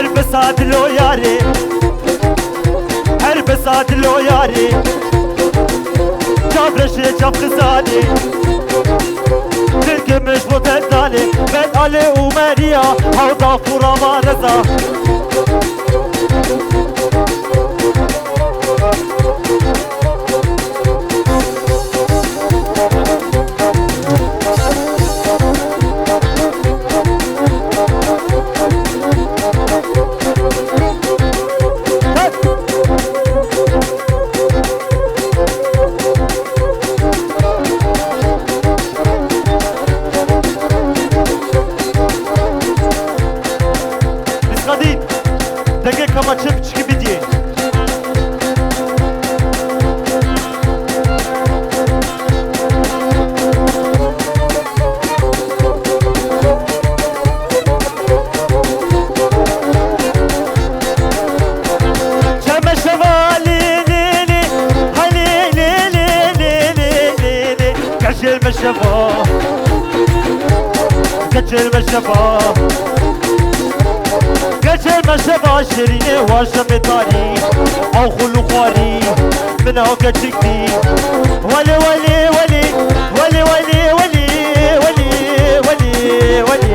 بساد لو ياري هر بساد لو ياري جاب رشي جاب خزاني تلك مش متداني بيت علي وماريا هوضا فورا ما رزا Kama çöpçü gibi diye. Çeme şevali lili, hali lili lili lili. Kaçırma şeva, kaçırma şeva. كچر مشبا شیرینه واشه بتاری او خلو خواری من او کچکتی ولی ولی ولی ولی ولی ولی ولی ولی ولی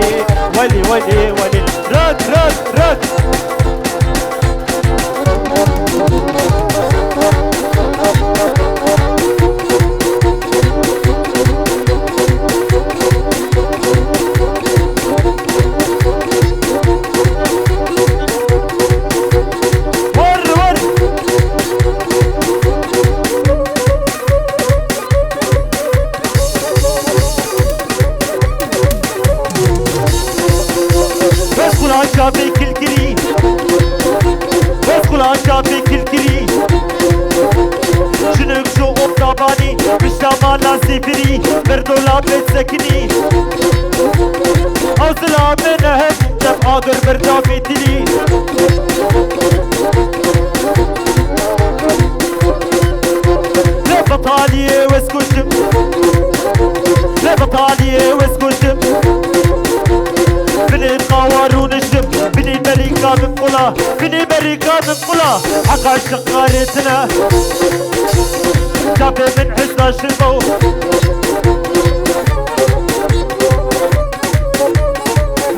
ولی ولی ولی رک رک رک Şabe kilkiri Bez kulağa şabe kilkiri Şınık şu ottabani Biştamana zifiri Berdola bezekini Azla bene hem Tep adır berdafetini Lefat aliye veskuşum Lefat aliye veskuşum بني القوارون الشم بني بريكا من قلا بني بريكا من قلا حقا شقارتنا شافي من حسنا شربو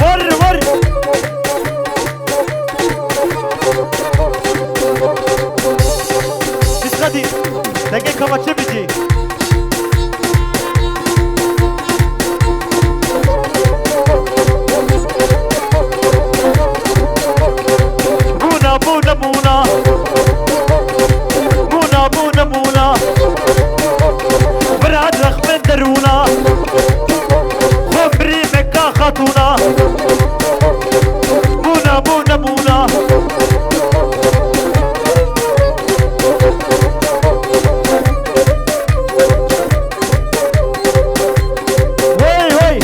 ور ور بس غدي تلاقي كما تشبجي مونا مونا مونا مونا براد رخ من درونا خبري مكا خاتونا مونا مونا مونا وي وي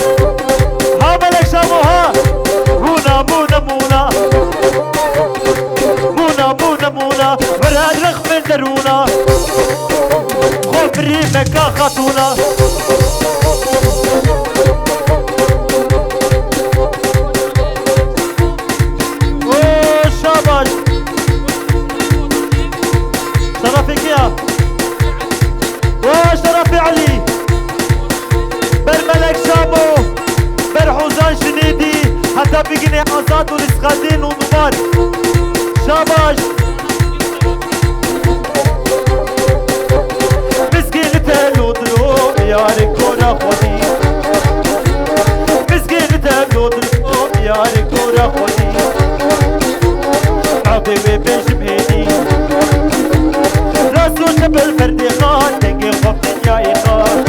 ها ملك شامو ها مونا مونا مونا مونا براد رخ من درونا خبري مكا خاتونا اوه شاباش شرفك يا اوه شرفي علي برملك شامو برحوزان شنيدي حتى بقني عزاد والاسخادين ونضبان شاباش مسكين تلو دلو يارك كورا خودي مسكين تلو دلو يارك كورا خودي عطي بيش بهيدي راسو شبل فردي خان تنقي خفتن يا إخان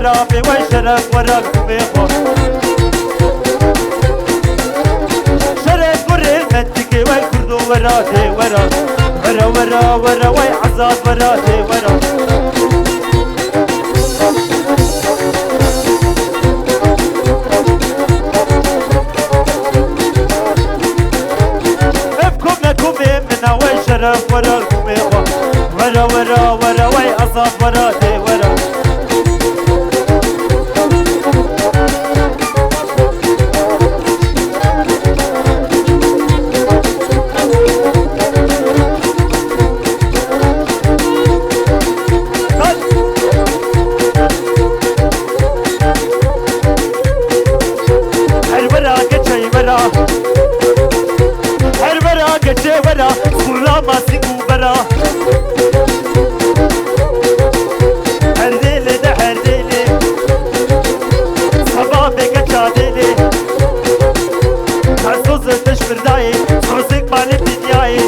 ورا بي وشرف ورا بيخو شرف كره المنطقة والكردو ورا دي ورا ورا ورا ورا وي عزاد ورا دي ورا منا وشرف ورا الكوميخو ورا ورا ورا وي عزاد ورا دي ورا ورا سورا ما سيكو برا هرديلي ده هرديلي صبابي كتشاديلي حسوز تشمر داي صوصيك مالي بدنياي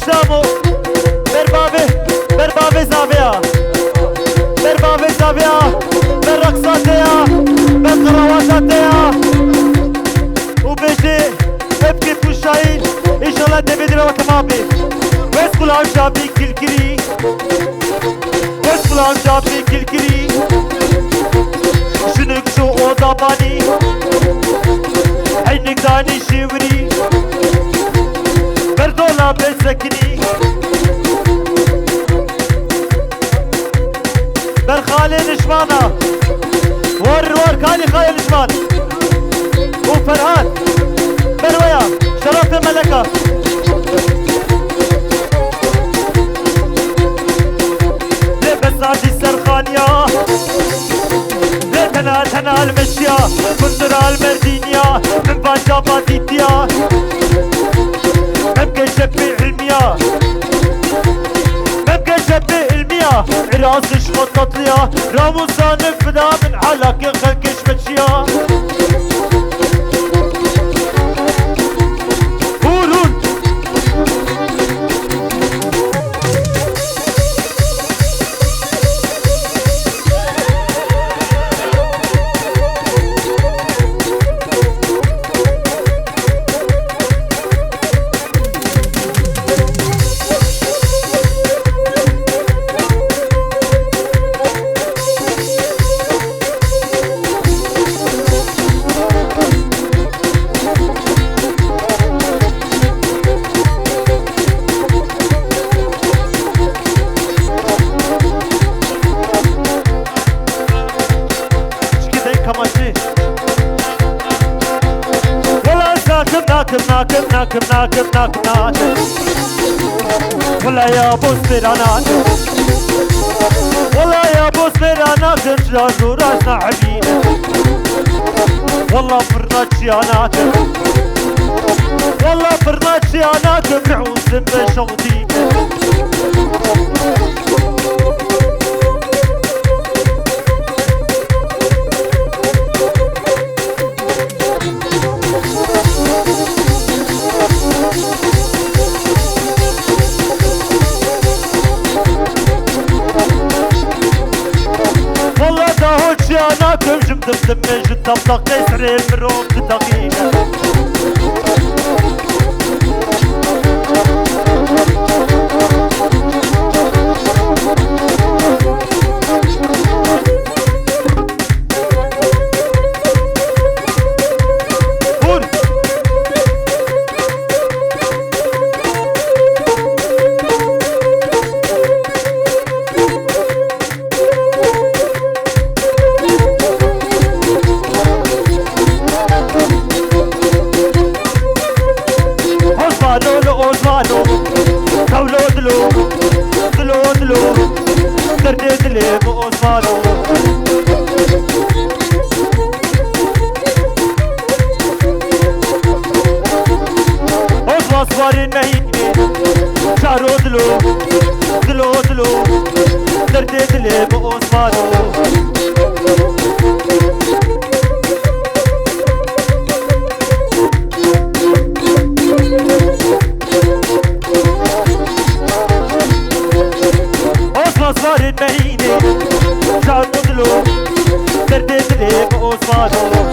شامو بربابي زافيا بربابي زافيا بالرقصاتيا بالقرواتاتيا وبيجي ابكي بوشاين ان شاء الله دبيدرا وكمامي بس كل عام شابي كلكري بس كل عام شابي كلكري شنك شو اوضا باني عينك داني شيوري بردولا بسكني برخالي نشمانا ور كالي خالي نشمان وفرهان برويا شرف ملكة لبس عدي السرخانيا تنا المشيا كنترا المردينيا من بانجا باديتيا مبقى شبي علميا مبقى شبي علميا راسش مطليا راموسان فدا من حالك خلقش متشيا هورون ناكب والله يا بوس فرانات والله يا بوس فرانات جاجو راسنا عبينا والله فرنات شيانات والله فرنات شيانات بعوز بشوطي أنا كم جمد بدمي جد طبطق يسري المروم بدقيقة دلي بأسمانو أسماس وارين مهيني شعرو دلو دلو دلو درد دلي بأسمانو أسماس مهيني شعرو دلو درد دلي بأسمانو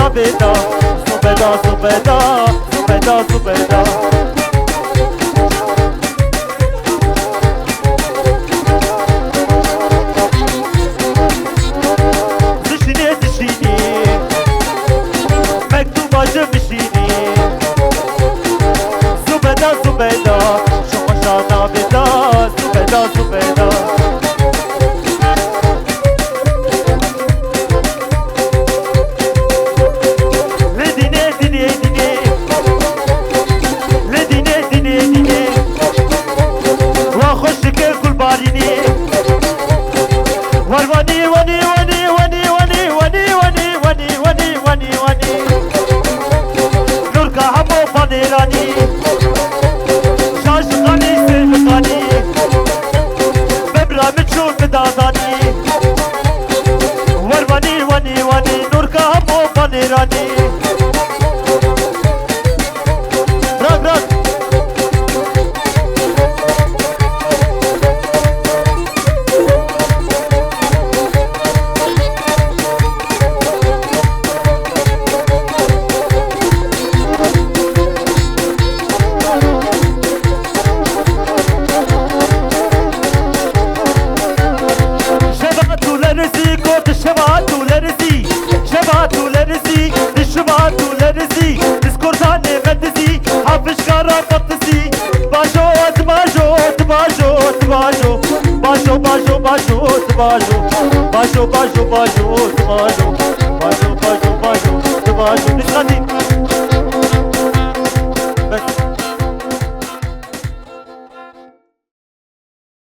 Zubeda, Zubeda, Zubeda, Zubeda, Zubeda. Dişini dişini, mektubacı mişini. Zubeda, Zubeda, şu başana beda, Zubeda, Zubeda. Bajo, bajo, bajo, bajo, bajo, bajo, bajo, bajo, bajo, bajo, bajo, bajo, bajo, bajo, bajo,